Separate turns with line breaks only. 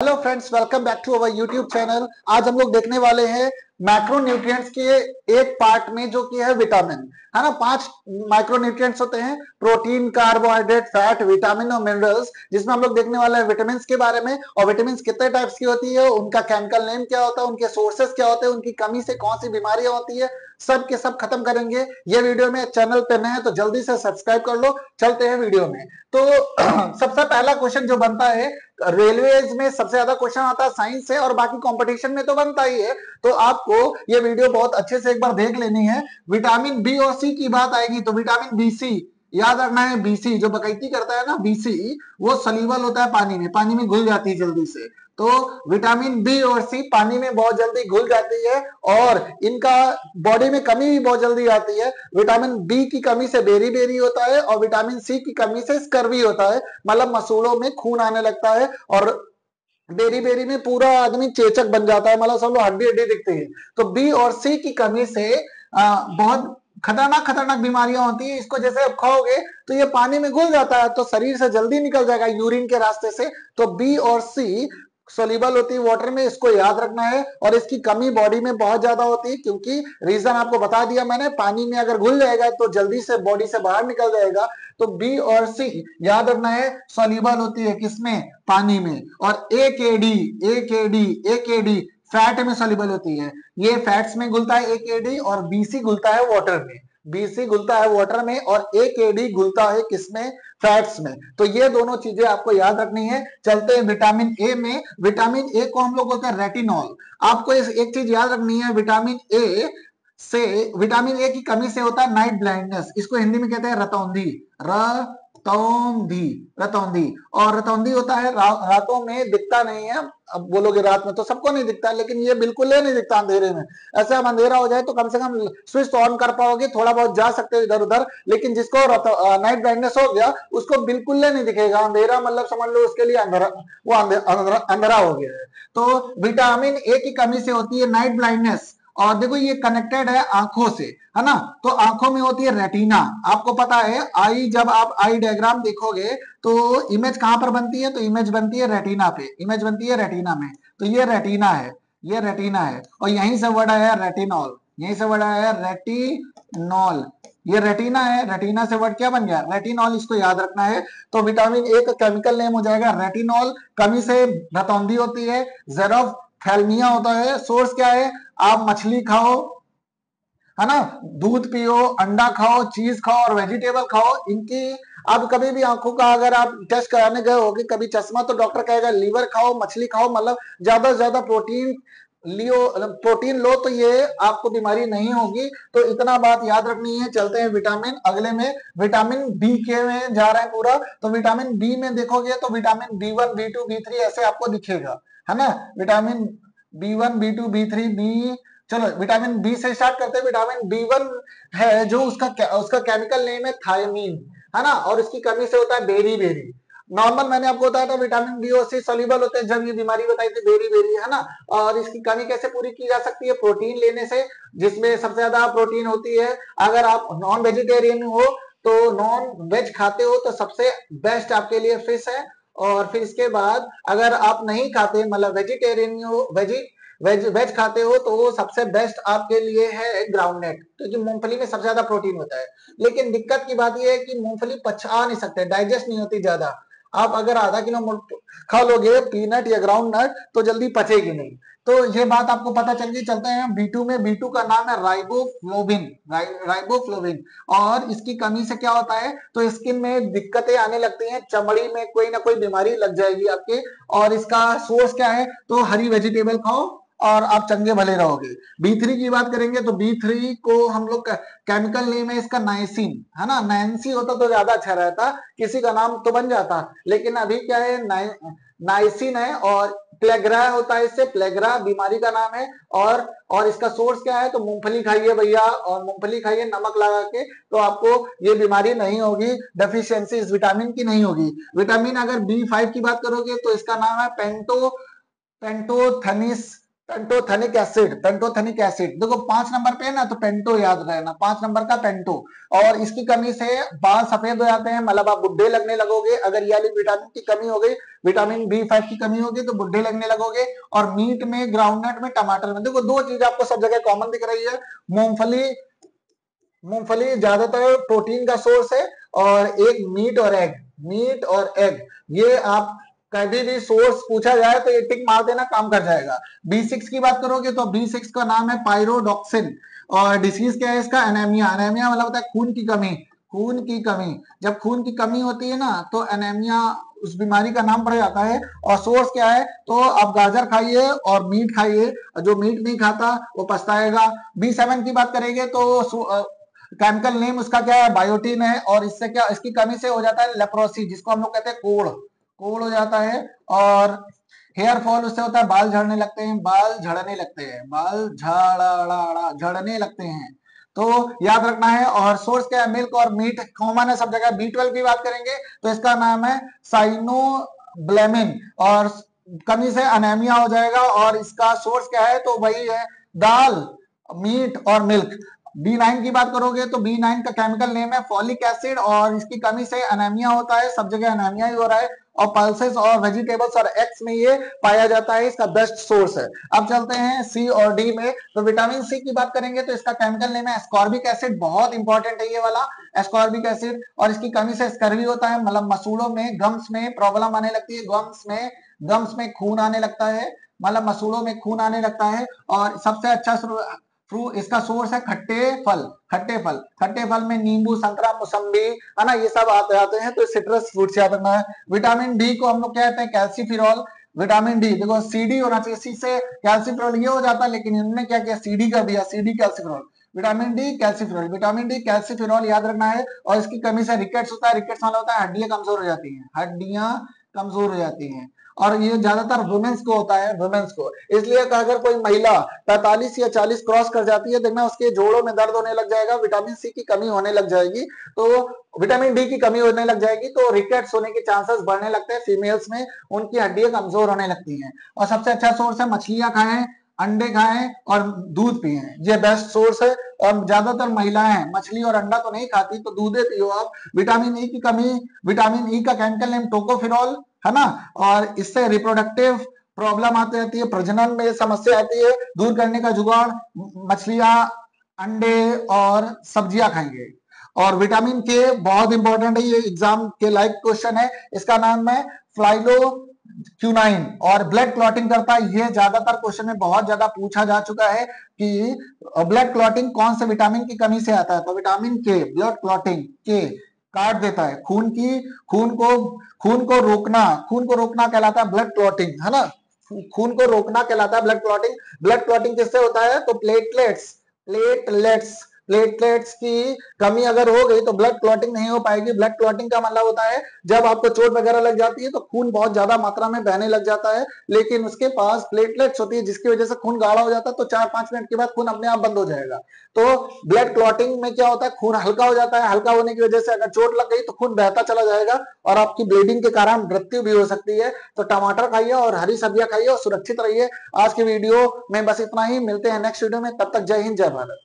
Hello friends, welcome back to our YouTube channel. आज हम लोग देखने वाले हैं मैक्रोन्यूट्रिएंट्स के एक पार्ट में, जो कि है विटामिन। है ना, 5 माइक्रोन्यूट्रिएंट्स होते हैं: प्रोटीन, कार्बोहाइड्रेट, फैट, विटामिन और मिनरल्स। जिसमें हम लोग देखने वाले हैं विटामिन के बारे में, और विटामिन कितने टाइप्स की होती है, उनका केमिकल नेम क्या होता है, उनके सोर्सेस क्या होते हैं, उनकी कमी से कौन सी बीमारियां होती है, सब के सब खत्म करेंगे ये वीडियो में। चैनल पे नए हैं तो जल्दी से सब्सक्राइब कर लो। चलते हैं वीडियो में। तो सबसे पहला क्वेश्चन जो बनता है, रेलवेज में सबसे ज्यादा क्वेश्चन आता है साइंस से, और बाकी कंपटीशन में तो बनता ही है। तो आपको ये वीडियो बहुत अच्छे से एक बार देख लेनी है। विटामिन बी और सी की बात आएगी तो विटामिन बी सी याद रखना है। बीसी जो बकैती करता है ना, बीसी वो सॉल्युबल होता है पानी में घुल जाती है जल्दी से। तो विटामिन बी और सी पानी में बहुत जल्दी घुल जाती है, और इनका बॉडी में कमी भी बहुत जल्दी आती है। विटामिन बी की कमी से बेरी बेरी होता है, और विटामिन सी की कमी से स्कर्वी होता है, मतलब मसूड़ों में खून आने लगता है, और बेरी बेरी में पूरा आदमी चेचक बन जाता है, मतलब सब लोग हड्डी हड्डी दिखते हैं। तो बी और सी की कमी से बहुत खतरनाक खतरनाक बीमारियां होती है। इसको जैसे आप खाओगे तो ये पानी में घुल जाता है, तो शरीर से जल्दी निकल जाएगा यूरिन के रास्ते से। तो बी और सी सोल्यूबल होती है वाटर में, इसको याद रखना है। और इसकी कमी बॉडी में बहुत ज्यादा होती है, क्योंकि रीजन आपको बता दिया मैंने, पानी में अगर घुल जाएगा तो जल्दी से बॉडी से बाहर निकल जाएगा। तो बी और सी याद रखना है, सोल्यूबल होती है किसमें? पानी में। और ए के डी फैट में सोल्यूबल होती है। ये फैट्स में घुलता है ए और बीसी घुलता है वाटर में। बीसी घुलता है वाटर में और ए घुलता है किसमें? फैट्स में। तो ये दोनों चीजें आपको याद रखनी है। चलते हैं विटामिन ए में। विटामिन ए को हम लोग बोलते हैं रेटिनॉल। आपको एक चीज याद रखनी है, विटामिन ए से, विटामिन ए की कमी से होता है नाइट ब्लाइंडनेस। इसको हिंदी में कहते हैं रतौंधी। रतौंधी, रतौंधी। और रतौंधी होता है रातों में दिखता नहीं है। अब बोलोगे रात में तो सबको नहीं दिखता, लेकिन ये बिल्कुल नहीं दिखता अंधेरे में। ऐसे अब अंधेरा हो जाए तो कम से कम स्विच ऑन कर पाओगे, थोड़ा बहुत जा सकते हो इधर उधर, लेकिन जिसको नाइट ब्लाइंडनेस हो गया उसको बिल्कुल नहीं दिखेगा अंधेरा, मतलब समझ लो उसके लिए अंधेरा, वो अंधेरा हो गया है। तो विटामिन ए की कमी से होती है नाइट ब्लाइंडनेस। और देखो ये कनेक्टेड है आंखों से, है ना। तो आंखों में होती है रेटिना। आपको पता है आई, जब आप आई डायग्राम देखोगे तो इमेज कहां पर बनती है? तो इमेज बनती है रेटिना पे, इमेज बनती है रेटिना में। तो ये रेटिना है, ये रेटिना है, और यहीं से वर्ड आया रेटिनॉल, यहीं से वर्ड आया रेटिनॉल। ये रेटिना है, रेटिना से वर्ड क्या बन गया? रेटिनॉल। इसको याद रखना है। तो विटामिन ए का केमिकल नेम हो जाएगा रेटिनॉल। कमी से रतौंधी होती है, जेरोफथैल्मिया होता है। सोर्स क्या है? आप मछली खाओ, है ना, दूध पियो, अंडा खाओ, चीज खाओ और वेजिटेबल खाओ। इनकी अब कभी भी आंखों का अगर आप टेस्ट कराने गए होगे कभी चश्मा, तो डॉक्टर कहेगा लीवर खाओ, मछली खाओ, मतलब ज्यादा से ज्यादा प्रोटीन लियो, प्रोटीन लो, तो ये आपको बीमारी नहीं होगी। तो इतना बात याद रखनी है। चलते हैं विटामिन अगले में। विटामिन बी के में जा रहा है पूरा। तो विटामिन बी में देखोगे तो विटामिन बी1, बी2, बी3 ऐसे आपको दिखेगा, है ना। विटामिन बी1, बी2, बी3, बी, चलो विटामिन बी से स्टार्ट करते हैं। विटामिन बी1 है जो उसका केमिकल नेम है थायमीन, है ना, और इसकी कमी से होता है बेरी बेरी। नॉर्मल मैंने आपको बताया था विटामिन बी और सी सॉल्युबल होते हैं, जब ये बीमारी बताई थी बेरी बेरी, है ना। और इसकी कमी कैसे पूरी की जा सकती है? प्रोटीन लेने से, जिसमें सबसे ज्यादा प्रोटीन होती है। अगर आप नॉन वेजिटेरियन हो, तो नॉन वेज खाते हो, तो सबसे बेस्ट आपके लिए फिश है। और फिर इसके बाद अगर आप नहीं खाते, मतलब वेजिटेरियन हो, वेज खाते हो, तो वो सबसे बेस्ट आपके लिए है ग्राउंडनट, क्योंकि मूंगफली में सबसे ज्यादा प्रोटीन होता है। लेकिन दिक्कत की बात यह है कि मूंगफली पचा नहीं सकते, डाइजेस्ट नहीं होती ज्यादा। आप अगर आधा किलो खा लोगे पीनट या ग्राउंड नट तो जल्दी पचेगी नहीं। तो ये बात आपको पता चल गई। चलते हैं बी2 में। बी2 का नाम है राइबोफ्लोविन, राइबोफ्लोविन। और इसकी कमी से क्या होता है? तो स्किन में दिक्कतें आने लगती हैं, चमड़ी में कोई ना कोई बीमारी लग जाएगी आपके। और इसका सोर्स क्या है? तो हरी वेजिटेबल खाओ और आप चंगे भले रहोगे। बी3 की बात करेंगे तो बी3 को हम लोग केमिकल नेम है इसका नाइसिन, है ना। नैन्सी होता तो ज्यादा अच्छा रहता, किसी का नाम तो बन जाता, लेकिन अभी क्या है, नाइसिन है। और प्लेग्रा होता है इससे, प्लेग्रा बीमारी का नाम है। और इसका सोर्स क्या है? तो मूंगफली खाइए भैया, और मूंगफली खाइए नमक लगा के, तो आपको ये बीमारी नहीं होगी, डेफिशिएंसी इस विटामिन की नहीं होगी। विटामिन अगर बी5 की बात करोगे तो इसका नाम है पेंटोथेनिस पेंटोथेनिक एसिड, पेंटोथेनिक एसिड देखो 5 नंबर पे है ना, तो पेंटो याद रहना, 5 नंबर का पेंटो। और इसकी कमी से बाल सफेद हो जाते हैं, मतलब आप बुढ़े लगने लगोगे। अगर ये वाली विटामिन की कमी हो गई, विटामिन B5 की कमी होगी, तो बुढ़े लगने लगोगे। और मीट में, ग्राउंडनट में, टमाटर में देखो दो चीज आपको सब जगह कॉमन दिख रही है। मूंगफली, मूंगफली ज्यादातर प्रोटीन का सोर्स है। और एक मीट और एग, मीट और एग, ये आप कभी भी सोर्स पूछा जाए तो ये टिक मार देना, काम कर जाएगा। B6 की बात करोगे तो B6 का नाम है पायरोडॉक्सिन। और डिसीज क्या है इसका? एनेमिया। एनेमिया मतलब होता है खून की कमी, खून की कमी। जब खून की कमी होती है ना, तो एनेमिया उस बीमारी का नाम पड़ जाता है। और सोर्स क्या है? तो आप गाजर खाइए और मीट खाइए, जो मीट नहीं खाता वो पछताएगा। B7 की बात करेंगे तो केमिकल नेम उसका क्या है? बायोटीन है। और इससे क्या, इसकी कमी से हो जाता है लेप्रोसी, जिसको हम लोग कहते हैं कोढ़, कोढ़ हो जाता है। और हेयर फॉल उससे होता है, बाल झड़ने लगते हैं, बाल झड़ने लगते हैं, बाल झड़ने लगते हैं। तो याद रखना है। और सोर्स क्या है? मिल्क और मीट कॉमन है सब जगह। B12 की बात करेंगे तो इसका नाम है साइनोब्लेमिन। और कमी से अनेमिया हो जाएगा। और इसका सोर्स क्या है? तो वही है दाल, मीट और मिल्क। B9 की बात करोगे तो B9 का केमिकल नेम है फॉलिक एसिड। और इसकी कमी से अनेमिया होता है, सब जगह अनेमिया ही हो रहा है। और पल्सेस और वेजिटेबल्स और एग्स में ये पाया जाता है, इसका बेस्ट सोर्स है। अब चलते हैं C और D में। तो विटामिन C की बात करेंगे तो इसका केमिकल नेम है एस्कॉर्बिक एसिड, बहुत इंपॉर्टेंट है ये वाला एस्कॉर्बिक एसिड। और इसकी कमी से स्कर्वी होता है, मतलब मसूड़ों में, गम्स में प्रॉब्लम आने लगती है, गम्स में खून आने लगता है, मतलब मसूड़ों में खून आने लगता है। और सबसे अच्छा फ्रूट इसका सोर्स है खट्टे फल, खट्टे फल। खट्टे फल में नींबू, संतरा, मौसम्बी, है ना, ये सब आते हैं। तो सिट्रस फ्रूट से याद रखना है। विटामिन डी को हम लोग कहते हैं कैल्सीफिरॉल। विटामिन डी देखो CD होना चाहिए, C से कैल्सीफिरॉल ये हो जाता है, लेकिन इन्होंने क्या किया? CD कर दिया, CD calciferol. Vitamin D calciferol, vitamin D calciferol याद रखना है। और इसकी कमी से रिकेट्स होता है। रिकेट्स मतलब होता है हड्डियां कमजोर हो जाती हैं, हड्डियां कमजोर हो जाती हैं। और ये ज्यादातर वुमेन्स को होता है, वुमेन्स को। इसलिए अगर कोई महिला 45 या 40 क्रॉस कर जाती है, देखना उसके जोड़ों में दर्द होने लग जाएगा, विटामिन C की कमी होने लग जाएगी, तो विटामिन डी की कमी होने लग जाएगी, तो रिकेट्स होने के चांसेस बढ़ने लगते हैं फीमेल्स में, उनकी हड्डियां कमजोर होने लगती हैं। और सबसे अच्छा सोर्स है मछलियां खाएं, अंडे खाएं और दूध पिए, ये बेस्ट सोर्स है। और ज्यादातर महिलाएं मछली और अंडा तो नहीं खाती, तो दूधे पियो आप। विटामिन ई की कमी, विटामिन ई का केमिकल नेम टोकोफिरॉल, है ना। और इससे रिप्रोडक्टिव प्रॉब्लम आती रहती है, प्रजनन में समस्या आती है, दूर करने का जुगाड़ मछलियां, अंडे और सब्जियां खाएंगे। और विटामिन के बहुत इंपॉर्टेंट है, ये एग्जाम के लाइक क्वेश्चन है। इसका नाम है फ्लाइलो क्यूनाइन और ब्लड क्लॉटिंग करता है। ये ज्यादातर क्वेश्चन में बहुत ज्यादा पूछा जा चुका है कि ब्लड क्लॉटिंग कौन से विटामिन की कमी से आता है? तो विटामिन के, ब्लड क्लॉटिंग के काट देता है खून की, खून को रोकना, खून को रोकना कहलाता है ब्लड क्लॉटिंग, है ना। खून को रोकना कहलाता है ब्लड क्लॉटिंग। ब्लड क्लॉटिंग किससे होता है? तो प्लेटलेट्स, प्लेटलेट्स, प्लेटलेट्स की कमी अगर हो गई तो ब्लड क्लॉटिंग नहीं हो पाएगी। ब्लड क्लॉटिंग का मतलब होता है जब आपको चोट वगैरह लग जाती है तो खून बहुत ज्यादा मात्रा में बहने लग जाता है, लेकिन उसके पास प्लेटलेट्स होती है जिसकी वजह से खून गाढ़ा हो जाता है, तो 4-5 मिनट के बाद खून अपने आप बंद हो जाएगा। तो ब्लड क्लॉटिंग में क्या होता है? खून हल्का हो जाता है, हल्का होने की वजह से अगर चोट लग गई तो खून बहता चला जाएगा और आपकी ब्लीडिंग के कारण मृत्यु भी हो सकती है। तो टमाटर खाइए और हरी सब्जियां खाइए और सुरक्षित रहिए। आज की वीडियो में बस इतना ही, मिलते हैं नेक्स्ट वीडियो में, तब तक जय हिंद, जय भारत।